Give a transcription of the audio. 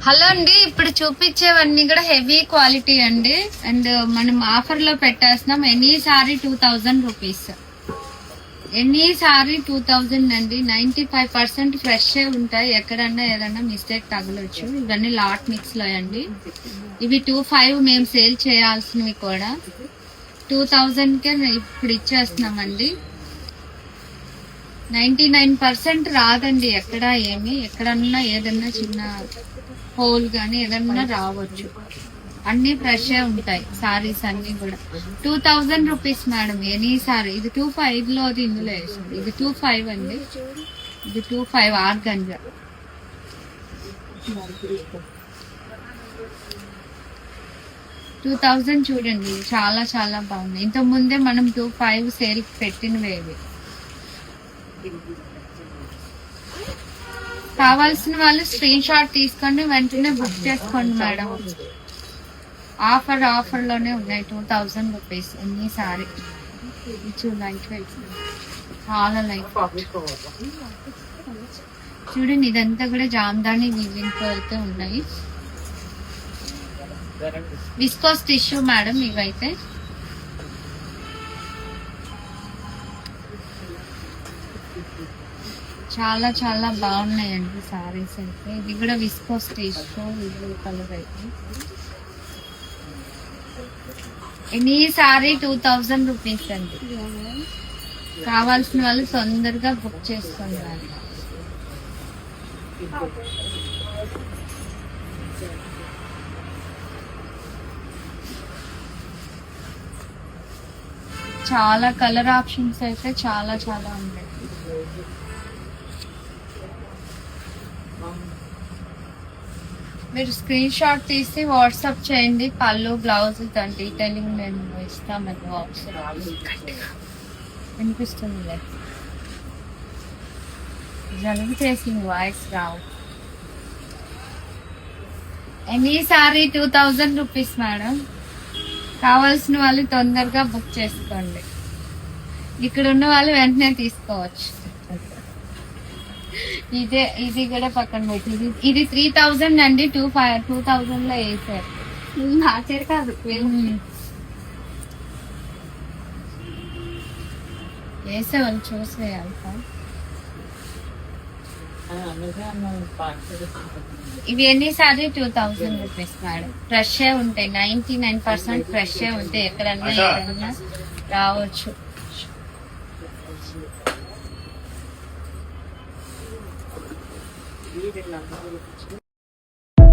Hello అండి, ఇప్పుడు చూపించేవన్నీ కూడా హెవీ క్వాలిటీ అండి. అండ్ మనం ఆఫర్ లో పెట్టేస్తున్నాం. Any sari 2000 rupees, any sari 2000 అండి. 95% ఫ్రెష్ ఉంటాయి. ఎక్కడన్నా ఏదన్నా మిస్టేక్ తగలొచ్చు. ఇవన్నీ లాట్ మిక్స్ లో అండి. ఇవి 2500 మేము సేల్ చేయాల్సినవి కూడా 2000 కే ఇప్పుడు ఇచ్చేస్తున్నామండి. 99% రాదండి ఎక్కడ ఏమి. ఎక్కడన్నా ఏదన్నా చిన్న హోల్ గానీ ఏదన్నా రావచ్చు. అన్ని ఫ్రెష్ ఉంటాయి సారీస్ అన్ని కూడా. 2000 రూపీస్ మేడం ఎనీ సారీ. ఇది 25 లో అది ఇందులో వేసింది. ఇది 25 అండి. ఇది 25 ఆర్గంజా. $2000 చూడండి, చాలా చాలా బాగుంది. ఇంత ముందే మనం 25 సేల్ పెట్టినవేవి. కావాల్సిన వాళ్ళు స్క్రీన్ షాట్ తీసుకోండి, వెంటనే బుక్ చేసుకోండి మేడం. ఆఫర్ లోనే ఉన్నాయి. 2000 రూపీస్ ఎన్ని సారీ. లైట్ వెయిట్, చాలా లైట్. చూడండి, ఇదంతా కూడా జామ్దాని వీవింగ్ తో అయితే ఉన్నాయి. విస్కోస్ టిష్యూ మేడం ఇవైతే. చాలా చాలా బాగున్నాయండి సారీస్ అయితే. ఇది కూడా విస్కోస్ టిష్యూ, బ్లూ కలర్ అయితే. ఎనీ సారీ 2000 రూపీస్ అండి. కావాల్సిన వాళ్ళు తొందరగా బుక్ చేసుకోండి. చాలా కలర్ ఆప్షన్స్ అయితే చాలా చాలా ఉన్నాయి. మీరు స్క్రీన్ షాట్ తీసి వాట్సాప్ చేయండి. పళ్ళు, బ్లౌజ్ దాని డీటెయిలింగ్ నేను ఇస్తామండి. వినిపిస్తుంది, జలుబు చేసింది, వాయిస్ రావు. Any sari 2000 rupees madam. కావాల్సిన వాళ్ళు తొందరగా బుక్ చేసుకోండి. ఇక్కడ ఉన్న వాళ్ళు వెంటనే తీసుకోవచ్చు. ఇది కూడా పక్కన పెట్టి, ఇది 3000 అండి. 2000 లో వేసారు. నాచేరు కాదు, వేసేవాళ్ళు చూసి వేయాలి. ఇవి ఎన్నిసార్లు 2000 రూపీస్ మేడం. ఫ్రెష్ ఉంటాయి. 99% ఫ్రెష్ ఉంటాయి. ఎక్కడన్నా ఏదన్నా రావచ్చు.